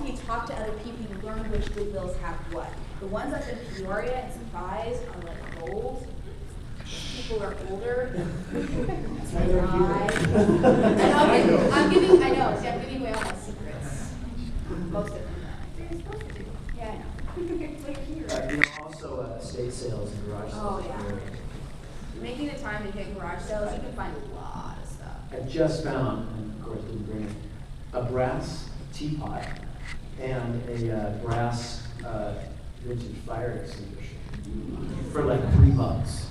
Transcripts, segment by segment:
you talk to other people, you learn which Goodwills have what. The ones up in Peoria and Supplies are like gold. People are older. I'm giving away all my secrets. Most of them. You're supposed to do. Yeah, I know. It's like here. Also estate sales and garage sales. Oh, yeah. Making the time to hit garage sales, you can find a lot of stuff. I just found, and of course didn't bring it, a brass teapot and a brass vintage fire extinguisher for like $3.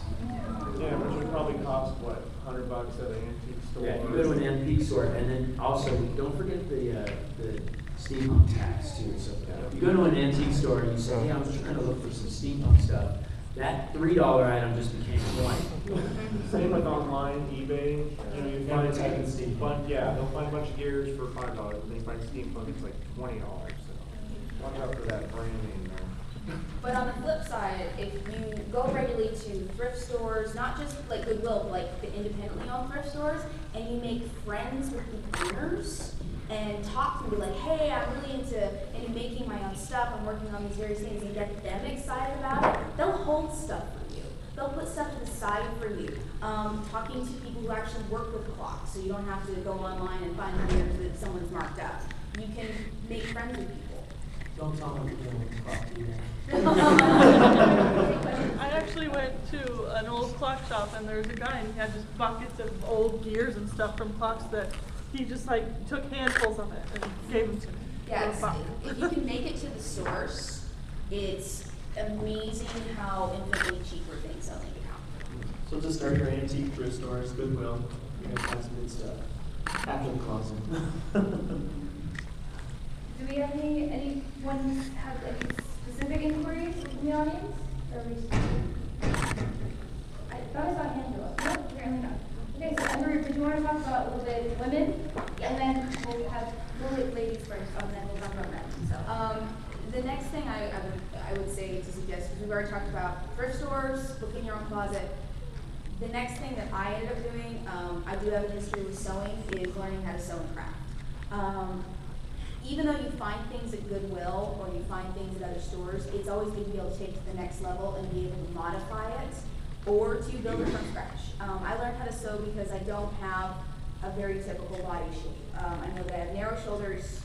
Yeah, which would probably cost what, $100 at an antique store. Yeah, you go to an antique store, and then also don't forget the steampunk tax too. So you go to an antique store and you say, "Hey, I'm just trying to look for some steampunk stuff." That $3 item just became $20. Same with online, eBay. You find steampunk. Yeah, they'll find a bunch of gears for $5, and they find steampunk, it's like $20. So watch out for that brand name there. But on the flip side, if you go regularly to thrift stores, not just like Goodwill, but like the independently owned thrift stores, and you make friends with the owners and talk to them, like, hey, I'm really into making my own stuff, I'm working on these various things, and get them excited about it, they'll hold stuff for you. They'll put stuff to the side for you. Talking to people who actually work with clocks, so you don't have to go online and find gears that someone's marked up. You can make friends with people. Don't tell them you're doing clock either. I actually went to an old clock shop, and there was a guy, and he had just buckets of old gears and stuff from clocks that he just like took handfuls of it and gave them to me. Yeah, if you can make it to the source, it's amazing how infinitely cheaper things suddenly become. So just start your antique thrift stores, Goodwill. You're gonna find some good stuff. After the closet. Do we have anyone have any specific inquiries from the audience? Or we just, I thought I saw a hand go up. No, apparently not. Okay, so Ember, did you want to talk about a little bit women? And then we'll have ladies first, and then we'll talk about men. So, the next thing I would say to suggest, because we've already talked about thrift stores, booking your own closet. The next thing that I ended up doing, I do have a history with sewing, is learning how to sew and craft. Even though you find things at Goodwill or you find things at other stores, it's always good to be able to take it to the next level and be able to modify it or to build it from scratch. I learned how to sew because I don't have a very typical body shape. I know that I have narrow shoulders,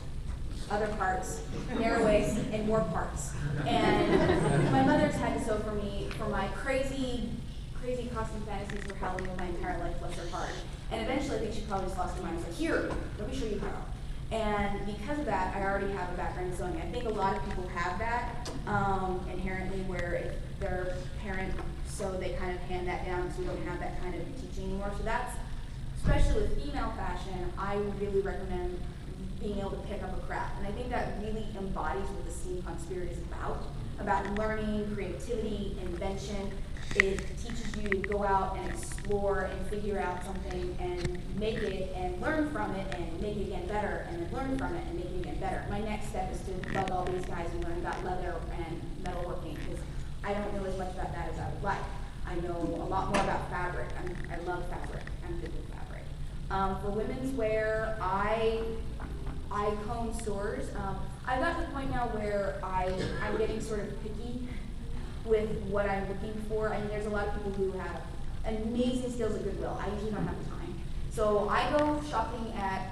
other parts, narrow waist, and more parts. And my mother's had to sew for me for my crazy costume fantasies for Halloween my entire life, bless her heart. And eventually I think she probably just lost her mind and said, here, let me show you how. And because of that, I already have a background in sewing. I think a lot of people have that inherently, where if their parent sewed, they kind of hand that down, so we don't have that kind of teaching anymore. So that's, especially with female fashion, I would really recommend being able to pick up a craft. And I think that really embodies what the steampunk spirit is about learning, creativity, invention. It teaches you to go out and explore and figure out something and make it and learn from it and make it again better and then learn from it and make it again better. My next step is to bug all these guys and learn about leather and metalworking, because I don't know as much about that as I would like. I know a lot more about fabric. I love fabric. I'm good with fabric. For women's wear, I comb stores. I've got to the point now where I'm getting sort of picky with what I'm looking for. I mean, there's a lot of people who have amazing skills at Goodwill. I usually don't have the time. So I go shopping at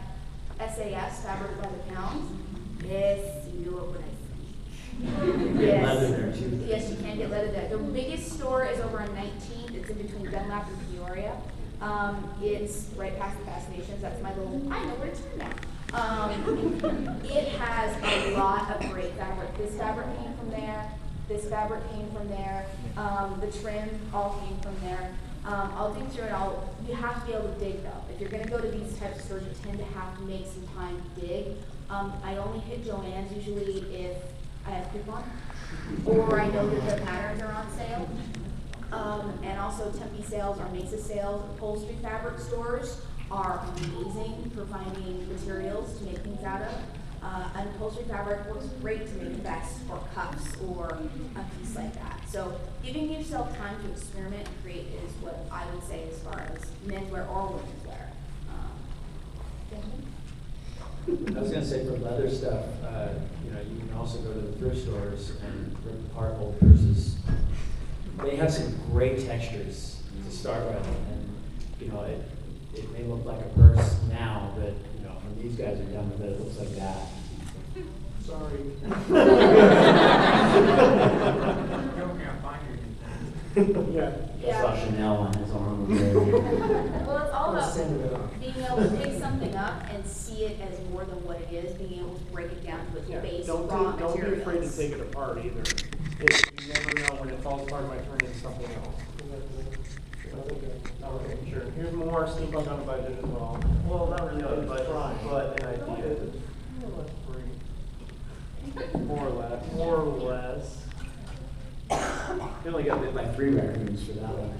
SAS, Fabric by the Pound. Yes, you know what I think. Yes. Leather there too. Yes, you can get leather there. The biggest store is over on 19th. It's in between Dunlap and Peoria. It's right past the gas stations. That's my little, I know where it's from now. It has a lot of great fabric. This fabric came from there. This fabric came from there. The trim all came from there. I'll dig through it all. You have to be able to dig though. If you're going to go to these types of stores, you tend to have to make some time to dig. I only hit Joann's usually if I have coupon, or I know that the patterns are on sale. And also Tempe sales or Mesa sales. Upholstery fabric stores are amazing for finding materials to make things out of. An upholstery fabric works great to make vests or cuffs or a piece like that. So giving yourself time to experiment and create is what I would say as far as menswear or women's wear. I was going to say for leather stuff, you can also go to the thrift stores and rent apart old purses. They have some great textures to start with, and it may look like a purse now, but when these guys are done with it, it looks like that. Sorry. Yeah. That's all Chanel on his arm. Well, it's all about Send it off. being able to pick something up and see it as more than what it is, being able to break it down to its Yeah, base don't raw be afraid to materials. take it apart either. You never know when it falls apart, it might turn into something else. Okay, sure. Here's more steampunk on a budget as well. Well, not really on a budget, Trying. but an idea. More or less. More or less. You only got bit by 3 raccoons for that one.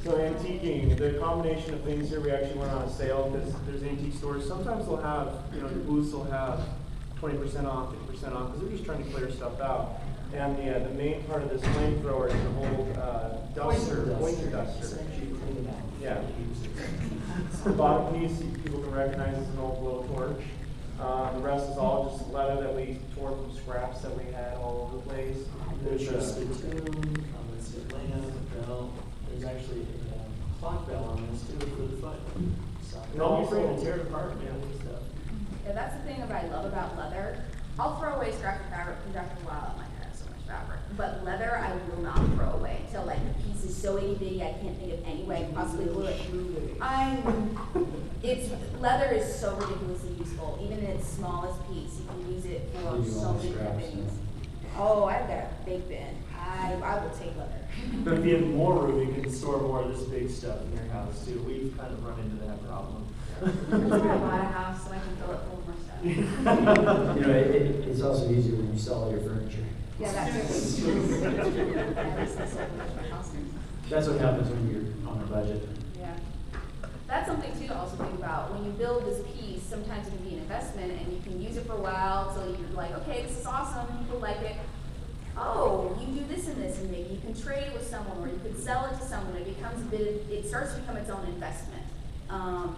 So antiquing, the combination of things here, we actually went on a sale because there's antique stores. Sometimes they'll have, the booths will have 20% off, 50% off, because they're just trying to clear stuff out. And the main part of this flamethrower is an old pointer duster. Yeah. The bottom piece, people can recognize as an old blowtorch. The rest is all just leather that we tore from scraps that we had all over the place. There's a spittoon, let's see, lamp, bell. There's actually a clock bell on this too for the foot. So don't be afraid to tear it apart, man. Good stuff. Yeah, that's the thing I love about leather. I'll throw away scrap fabric because after a while, my hair has so much fabric. But leather, I will not throw away until the piece is so itty bitty, I can't think of any way I can possibly glue it. Leather is so ridiculously useful. Even in its smallest piece, you can use it for You so want many different scraps, things. Oh, I've got a big bin. I will take leather. But if you have more room, you can store more of this big stuff in your house too. We've kind of run into that problem. I bought a house so I can fill it full of more stuff. It's also easier when you sell all your furniture. Yeah, that's That's what happens when you're on a budget. Yeah. That's something too to also think about. When you build this piece, sometimes it can be an investment and you can use it for a while so you're like, okay, this is awesome, people like it. Oh, you do this and this, and maybe you can trade it with someone or you could sell it to someone. It starts to become its own investment.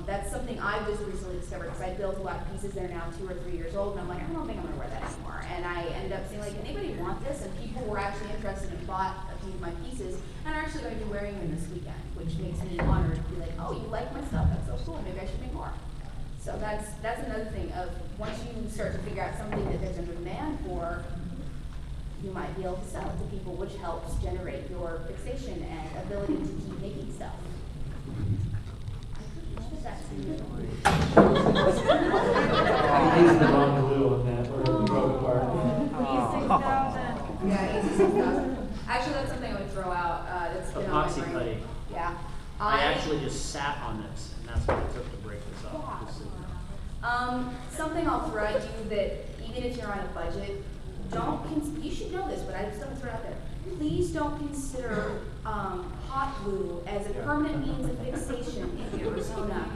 That's something I've just recently discovered because I built a lot of pieces that are now 2 or 3 years old, and I'm like, I don't think I'm gonna wear that anymore. And I ended up saying, like, anybody want this? And people were actually interested and bought a few of my pieces, and are actually going to be wearing them this weekend, which makes me honored to be like, oh, you like my stuff? That's so cool. Maybe I should make more. So that's another thing of once you start to figure out something that there's a demand for, you might be able to sell it to people, which helps generate your fixation and ability to keep making stuff. We used the wrong glue on that, or it broke apart. E6000. Yeah, E6000. Actually, that's something I would throw out. That's been on my Epoxy brain. putty. Yeah. I actually just sat on this, and that's what it took to break this off. Just Something I'll throw at you that even if you're on a budget, you should know this, but I just don't throw it out there. Please don't consider hot glue as a permanent means of fixation in Arizona.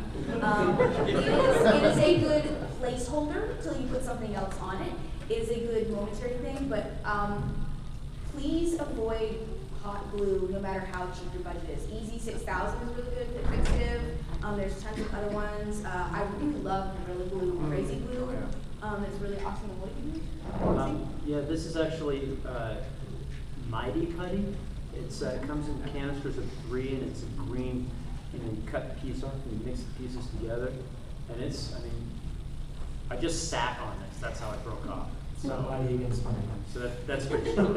It is a good placeholder till you put something else on it. It is a good momentary thing, but please avoid hot glue no matter how cheap your budget is. Easy 6000 is really good at fixative. There's tons of other ones. I really love Gorilla Glue, Crazy Glue. It's really awesome. What do you use? yeah, this is actually Mighty Putty. It comes in canisters of 3, and it's a green, and then you cut the piece off and you mix the pieces together. And I just sat on this. That's how it broke off. So mighty against mighty. So that's good stuff.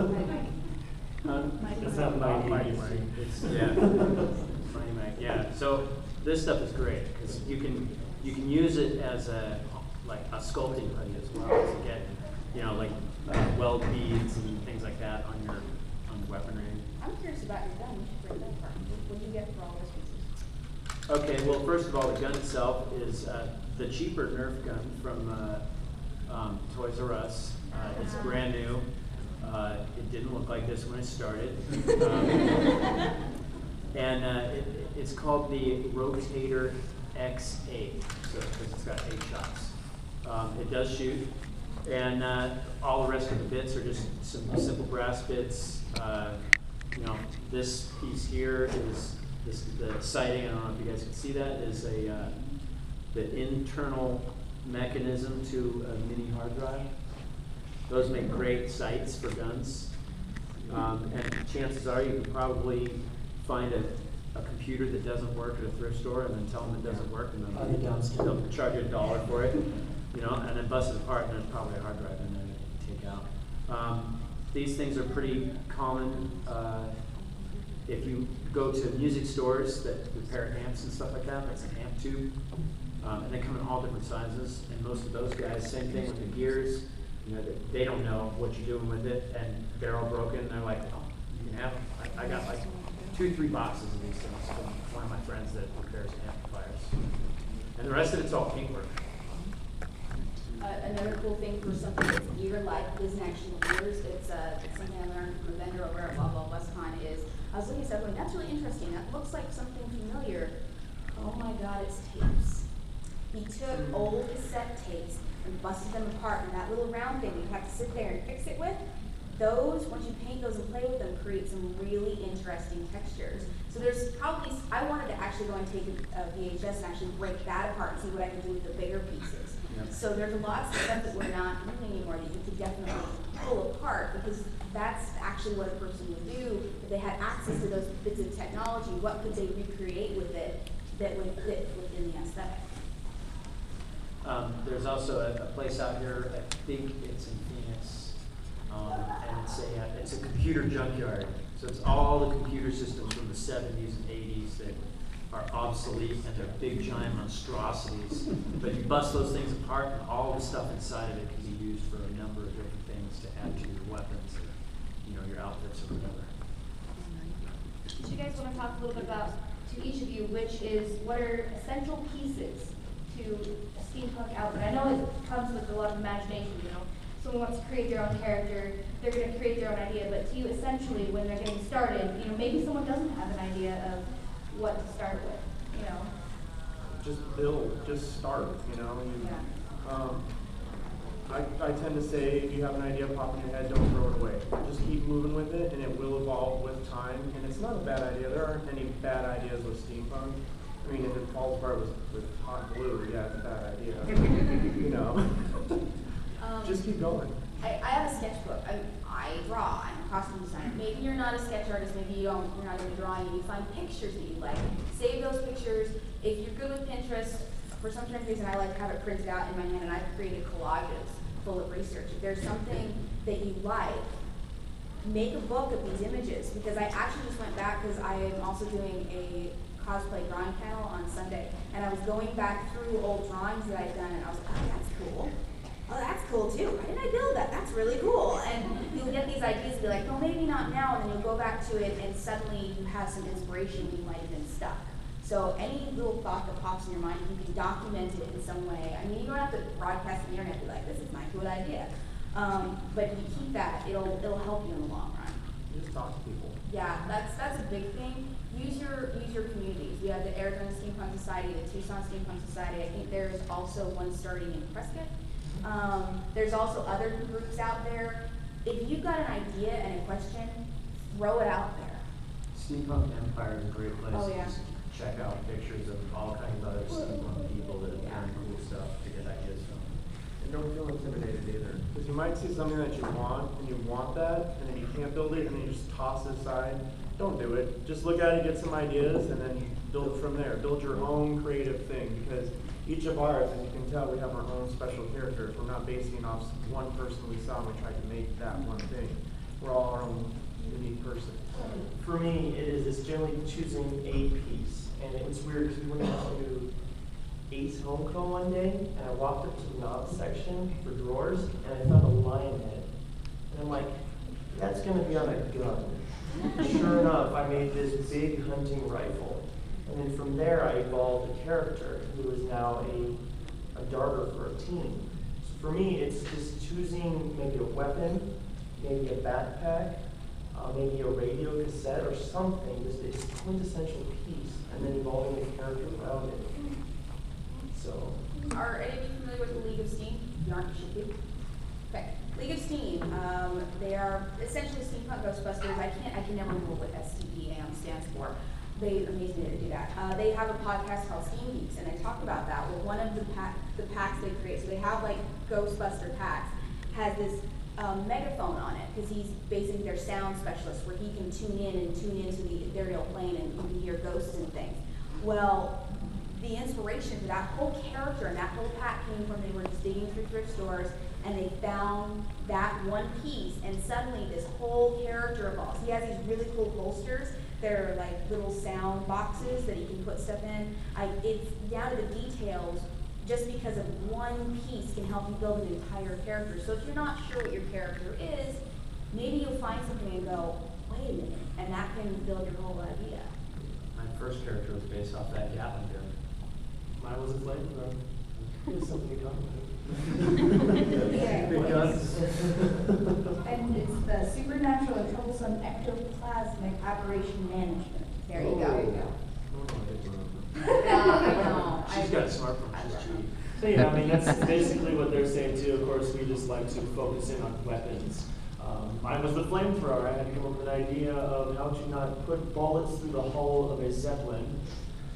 It's not mighty against mighty. It's, yeah. Mighty Mike, yeah. So this stuff is great because you can use it as a sculpting putty as well to get weld beads and things like that on your weaponry. I'm curious about your gun. You should break that apart. What do you get for all those pieces? Okay, well, first of all, the gun itself is the cheaper Nerf gun from Toys R Us. It's brand new. It didn't look like this when it started. It's called the Rotator X8, so because it's got 8 shots. It does shoot, and all the rest of the bits are just some simple brass bits. This piece here is the sighting. I don't know if you guys can see that. Is the internal mechanism to a mini hard drive. Those make great sights for guns. And chances are you can probably find a computer that doesn't work at a thrift store and then tell them it doesn't work, and I think I'm scared. they'll charge you $1 for it, you know, and then bust it apart, and there's probably a hard drive in there that you can take out. These things are pretty common. If you go to music stores that repair amps and stuff like that, that's an amp tube. And they come in all different sizes, and most of those guys, same thing with the gears, you know, they don't know what you're doing with it, and they're all broken, and they're like, oh, you can have them. I got like 2-3 boxes of these things from one of my friends that repairs amplifiers. And the rest of it's all paintwork. Another cool thing for something that's gear-like isn't actually gears. It's something I learned from a vendor over at WestCon is, I was looking at stuff going, that's really interesting. That looks like something familiar. Oh my God, it's tapes. He took old cassette tapes and busted them apart, and that little round thing you have to sit there and fix it with, those, once you paint those and play with them, create some really interesting textures. So there's probably, I wanted to actually go and take a VHS and actually break that apart and see what I could do with the bigger pieces. Yep. So there's lots of stuff that we're not doing anymore that you could definitely pull apart, because that's actually what a person would do if they had access to those bits of technology. What could they recreate with it that would fit within the aesthetic? There's also a place out here, I think it's in Phoenix, and it's a computer junkyard. So it's all the computer systems from the 70s and 80s that are obsolete, and they're big giant monstrosities. But you bust those things apart, and all the stuff inside of it can be used for a number of different things to add to your weapons or, you know, your outfits or whatever. Do you guys want to talk a little bit about, to each of you, what are essential pieces to a steampunk outfit? I know it comes with a lot of imagination, you know. Someone wants to create their own character, they're going to create their own idea, but to you, essentially, when they're getting started, you know, maybe someone doesn't have an idea of what to start with, you know. Just build, just start, you know. I tend to say, if you have an idea pop in your head, don't throw it away. Just keep moving with it, and it will evolve with time. And it's not a bad idea. There aren't any bad ideas with steampunk. I mean, if it falls apart with hot glue, yeah, it's a bad idea. You know. Just keep going. I have a sketchbook. I draw. I'm a costume designer. Maybe you're not a sketch artist. Maybe you're not into drawing, and you find pictures that you like. Save those pictures. If you're good with Pinterest, for some strange reason, I like to have it printed out in my hand, and I've created collages full of research. If there's something that you like, make a book of these images, because I actually just went back because I am also doing a cosplay drawing panel on Sunday, and I was going back through old drawings that I'd done, and I was like, oh, that's cool. Oh, that's cool too. Why didn't I build that? That's really cool. And you'll get these ideas and be like, oh, maybe not now, and then you'll go back to it, and suddenly you have some inspiration when you might have been stuck. So any little thought that pops in your mind, you can document it in some way. I mean, you don't have to broadcast on the internet and be like, this is my cool idea. But if you keep that, it'll help you in the long run. Just talk to people. Yeah, that's a big thing. Use your communities. We have the Arizona Steampunk Society, the Tucson Steampunk Society. I think there's also one starting in Prescott. There's also other groups out there. If you've got an idea and a question, throw it out there. Steampunk Empire is a great place. Oh, yeah. Just check out pictures of all kinds of other steampunk people that have done cool stuff to get ideas from. And don't feel intimidated either. Because you might see something that you want, and you want that, and then you can't build it, and then you just toss it aside. Don't do it. Just look at it, get some ideas, and then build from there. Build your own creative thing, because each of ours, as you can tell, we have our own special characters. We're not basing off one person we saw and we tried to make that one thing. We're all our own unique person. For me, it's generally choosing a piece. And it was weird because we went to Ace Homeco one day, and I walked up to the knob section for drawers, and I found a lion head. And I'm like, that's going to be on a gun. Sure enough, I made this big hunting rifle. And then from there, I evolved a character who is now a darter for a team. So for me, it's just choosing maybe a weapon, maybe a backpack, maybe a radio cassette or something, just this quintessential piece, and then evolving a character around it. So. Are any of you familiar with the League of Steam? You aren't, you should be. Okay. League of Steam, they are essentially steampunk Ghostbusters. I can never remember what STEAM stands for. They amaze me to do that. They have a podcast called Steam Geeks, and they talk about that with one of the packs they create. So they have like Ghostbuster packs, has this a megaphone on it, because he's basically their sound specialist, where he can tune in and tune into the ethereal plane and you can hear ghosts and things. Well, the inspiration for that whole character and that whole pack came from they were just digging through thrift stores and they found that one piece, and suddenly this whole character evolves. He has these really cool holsters. They're like little sound boxes that he can put stuff in. It's down to the details. Just because of one piece can help you build an entire character. So if you're not sure what your character is, maybe you'll find something and go, wait a minute, and that can build your whole idea. My first character was based off that Gatling gun. Mine was a flamethrower. It was something to talk about. Big guns. And it's the supernatural and troublesome ectoplasmic operation management. There you go. Oh, I know. She's got a smartphone, she's cheap. So yeah, I mean, that's basically what they're saying too. Of course, we just like to focus in on weapons. Mine was the flamethrower. I had to come up with an idea of how to not put bullets through the hull of a Zeppelin,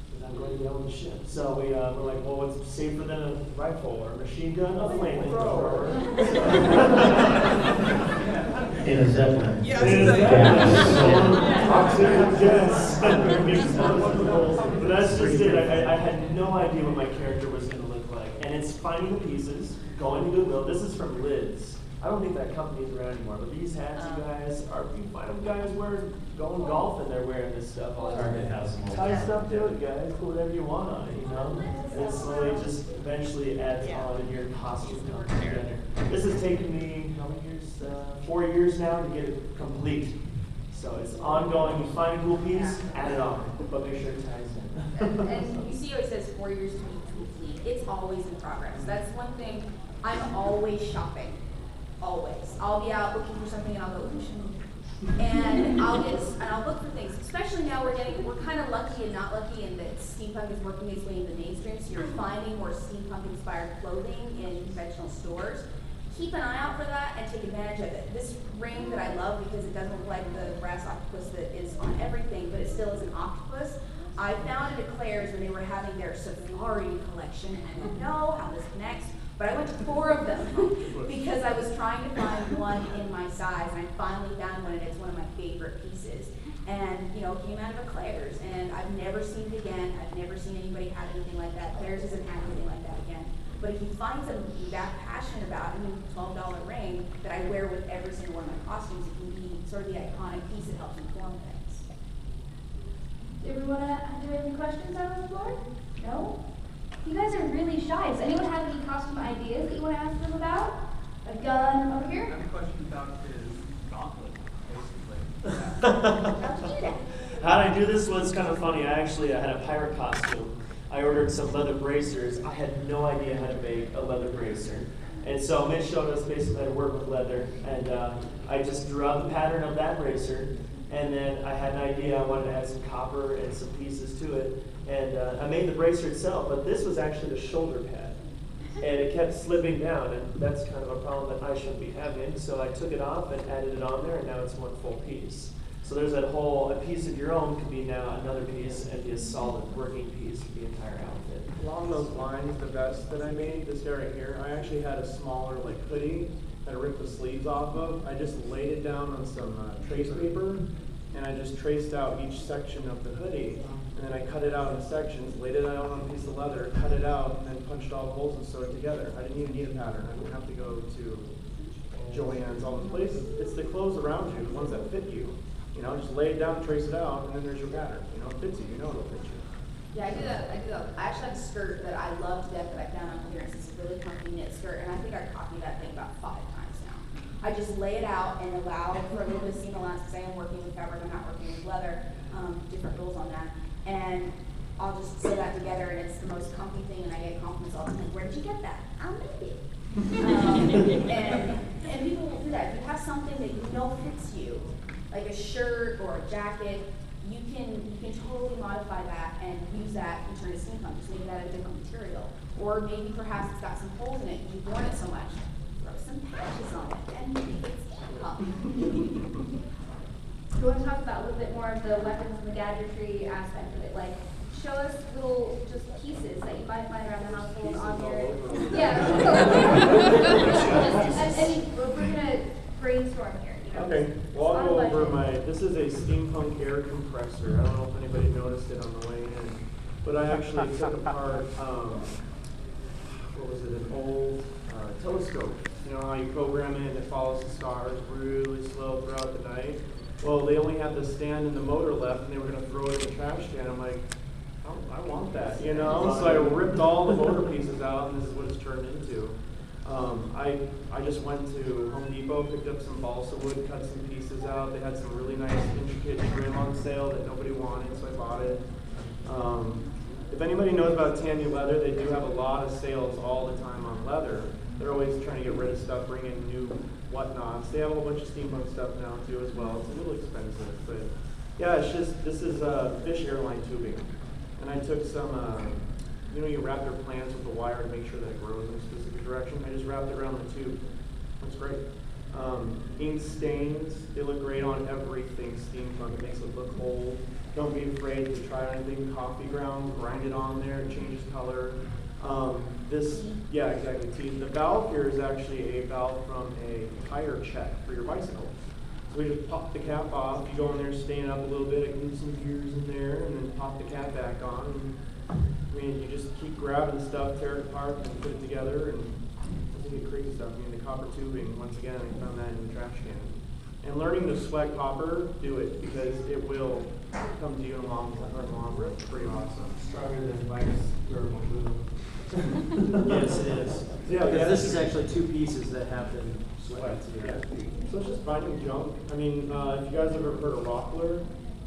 because I'm going to yell the ship. So we're like, well, what's safer than a rifle or a machine gun? A flamethrower. In a Zeppelin. Yes. But that's just it. I had no idea what my character was going to look like. And it's finding the pieces, going to Goodwill. This is from Lids. I don't think that company's around anymore, but these hats, you guys, you find them guys going golfing, they're wearing this stuff all the time. Tie stuff to it, guys. Put whatever you want on it, you know? And slowly just eventually adds on and your costume comes together. This has taken me, how many years? 4 years now to get it complete. So it's ongoing. You find a cool piece, add it on, but make sure it ties in. And you see how he says 4 years to be complete. It's always in progress. That's one thing. I'm always shopping. Always. I'll be out looking for something and I'll go, and I'll look for things. Especially now we're kind of lucky and not lucky in that steampunk is working its way into the mainstream, so you're finding more steampunk inspired clothing in conventional stores. Keep an eye out for that and take advantage of it. This ring that I love because it doesn't look like the brass octopus that is on everything, but it still is an octopus. I found it at Claire's when they were having their safari collection, and I don't know how this connects, but I went to 4 of them because I was trying to find one in my size, and I finally found one, and it's one of my favorite pieces. And, you know, it came out of a Claire's, and I've never seen it again. I've never seen anybody have anything like that. Claire's isn't having anything like that again. But if you find something you're that passionate about, $12 ring that I wear with every single one of my costumes, it can be sort of the iconic piece that helps inform things. Do we have any questions out on the floor? No? You guys are really shy. Does anyone have any costume ideas that you want to ask them about? A gun over I here? have a question about his gauntlet, basically. How'd you do that? How did I do this was kind of funny. I had a pirate costume. I ordered some leather bracers. I had no idea how to make a leather bracer. And so Mitch showed us basically how to work with leather. And I just drew out the pattern of that bracer. And then I had an idea. I wanted to add some copper and some pieces to it. And I made the bracer itself, but this was actually the shoulder pad. And it kept slipping down, and that's kind of a problem that I shouldn't be having. So I took it off and added it on there, and now it's one full piece. So there's that whole, a piece of your own could be now another piece and be a solid working piece for the entire outfit. Along those lines, the vest that I made, this guy right here, I actually had a smaller like hoodie that I ripped the sleeves off of. I just laid it down on some trace paper, and I just traced out each section of the hoodie. And then I cut it out in sections, laid it out on a piece of leather, cut it out, and then punched all the holes and sewed it together. I didn't even need a pattern. I didn't have to go to Joann's, all those places. It's the clothes around you, the ones that fit you. You know, just lay it down, trace it out, and then there's your pattern. You know, it fits you. You know it'll fit you. Yeah, I do that. I actually have a skirt that I love to death that I found on clearance. It's a really comfy knit skirt, and I think I copied that thing about 5 times now. I just lay it out and allow for a little bit of seam allowance because I am working with fabric, I'm not working with leather. Different rules on that. And I'll just sew that together, and it's the most comfy thing, and I get compliments all the time. Where did you get that? I made it. And people will do that. If you have something that you know fits you, like a shirt or a jacket, you can totally modify that and use that and turn it to steampunk. Just make that a different material. Or maybe perhaps it's got some holes in it because you've worn it so much. Throw some patches on it and make it steampunk. Do you want to talk about a little bit more of the weapons and the gadgetry aspect of it? Like, show us little just pieces that you might find around the household on your. Yeah. And we're gonna brainstorm here, you know? Okay, well, I'll On go a over budget. this is a steampunk air compressor. I don't know if anybody noticed it on the way in, but I actually took apart, what was it, an old telescope. You know how you program it and it follows the stars really slow throughout the night? Well, they only had the stand and the motor left, and they were gonna throw it in the trash can. I'm like, I want that, you know? So I ripped all the motor pieces out, and this is what it's turned into. I just went to Home Depot, picked up some balsa wood, cut some pieces out. They had some really nice intricate trim on sale that nobody wanted, so I bought it. If anybody knows about Tandy Leather, they do have a lot of sales all the time on leather. They're always trying to get rid of stuff, bring in new whatnots. They have a whole bunch of steampunk stuff now too as well. It's a little expensive, but yeah, it's just, this is fish airline tubing. And I took some, you know, you wrap your plants with a wire to make sure that it grows in a specific direction. I just wrapped it around the tube. Looks great. Ink stains, they look great on everything steampunk. It makes it look old. Don't be afraid to try anything coffee ground, grind it on there, it changes color. Yeah, exactly. The valve here is actually a valve from a tire check for your bicycle. So we just pop the cap off, you go in there, stand up a little bit, I move some gears in there, and then pop the cap back on. And, I mean, you just keep grabbing stuff, tear it apart, and put it together, and I think it crazy stuff. I mean, the copper tubing, once again, I found that in the trash can. And learning to sweat copper, do it, because it will come to you in the long run. It's pretty awesome. Stronger than Mike's durable glue. Yes, it is. Yeah, Because this is actually two pieces that have been sweated together. So it's just finding junk. I mean, if you guys ever heard of Rockler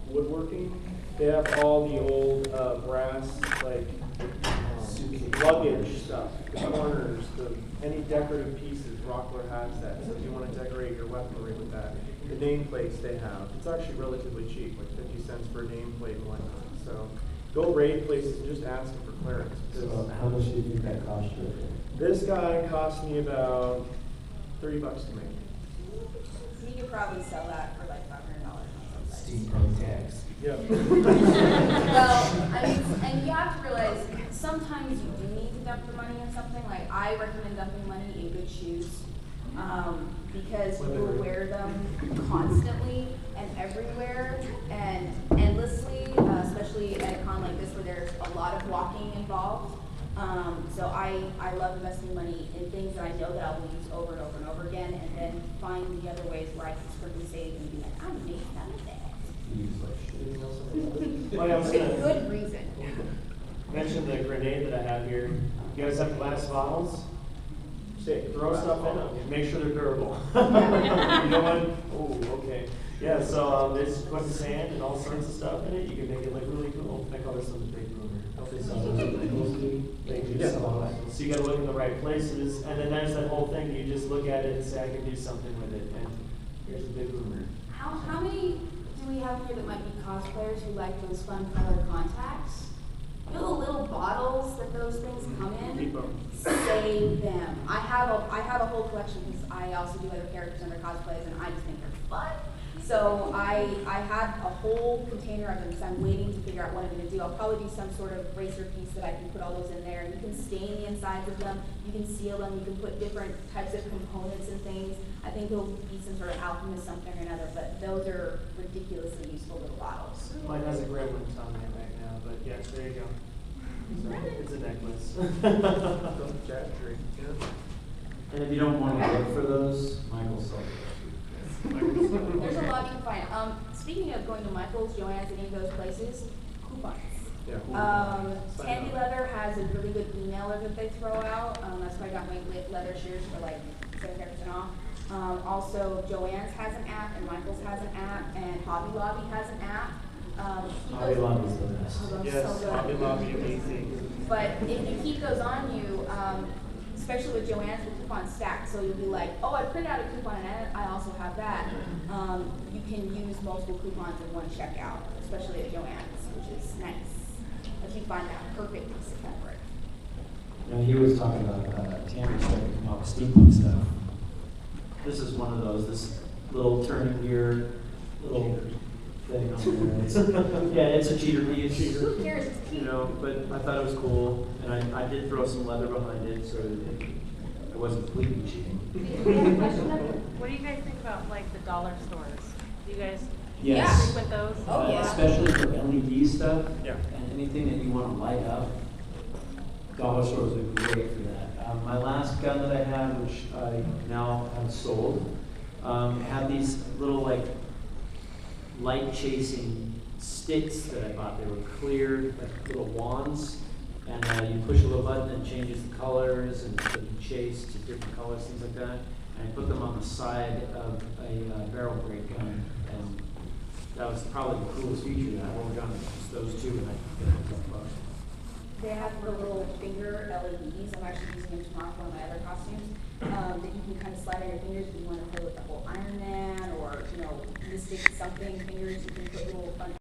woodworking, they have all the old brass, like luggage stuff, the corners, any decorative pieces. Rockler has that. So if you want to decorate your weaponry with that, the nameplates they have, it's actually relatively cheap, like 50 cents per nameplate and whatnot. So go raid places and just ask them for clearance. So how much do you think that cost you? This guy cost me about $30 to make. You could probably sell that for like $500 on some sites. Steampunk tax. Yep. Well, I mean, and you have to realize, sometimes you do need to dump the money in something. Like, I recommend dumping money in good shoes, because you will wear them constantly and everywhere and endlessly, especially at a con like this where there's a lot of walking involved. So I love investing money in things that I know that I'll use over and over and over again, and then find the other ways where I can sprinkle save and be like, I made none of that. Well, I was With gonna good reason. mention the grenade that I have here. You guys have glass bottles? Throw stuff in them. Make sure they're durable. You know what? Oh, okay. Yeah, so there's quicksand and all sorts of stuff in it. You can make it look really cool. I call this one the big rumor. They do sell it. So you gotta look in the right places. And then there's that whole thing. You just look at it and say, I can do something with it. And here's a big rumor. How many do we have here that might be cosplayers who like those fun colored contacts? You know the little bottles that those things come in? Keep 'em. Save them. I have a whole collection because I also do other characters and other cosplays, and I just think they're fun. So I had a whole container of them, so I'm waiting to figure out what I'm going to do. I'll probably do some sort of racer piece that I can put all those in there, and you can stain the insides of them, you can seal them, you can put different types of components and things. I think it'll be some sort of alchemist something or another, but those are ridiculously useful little bottles. Mine has a gremlin on it right now, but yes, there you go. So it's a necklace. And if you don't want to look for those, Michael sold it. There's a lot you can find. Speaking of going to Michael's, Joann's, any of those places, coupons. Yeah. Tandy Leather has a really good emailer that they throw out. That's why I got my leather shears for like 70% off. Also, Joann's has an app, and Michael's has an app, and Hobby Lobby has an app. Hobby Lobby's the best. Oh, those Yes, so good. Hobby Lobby, amazing. But if you keep those on you, especially with Joann's, the coupon stacked, so you'll be like, oh, I printed out a coupon and I also have that. You can use multiple coupons in one checkout, especially at Joann's, which is nice. If you find that perfect piece of fabric. You know, he was talking about Tammy starting to come out with steampunk stuff. This is one of those, this little turning gear, little thing on there. It's a cheater piece. Who cares? It's You cute. know, but I thought it was cool, and I did throw some leather behind it, so it wasn't completely cheating. We have a question up there. What do you guys think about like the dollar stores? Do you guys Yes. frequent those? Oh, yeah. Especially for LED stuff. Yeah. And anything that you want to light up, dollar stores are great for that. My last gun that I had, which I now have sold, had these little like light chasing sticks that I bought. They were clear, like little wands, and you push a little button and it changes the colors, and so you chase to different colors, things like that. And I put them on the side of a barrel break gun, and that was probably the coolest feature that I've ever done. Just those two, and I did $100. They have the little finger LEDs. I'm actually using them tomorrow for one of my other costumes. That you can kind of slide on your fingers if you want to play with the whole Iron Man or, Mystic something fingers. You can put little fun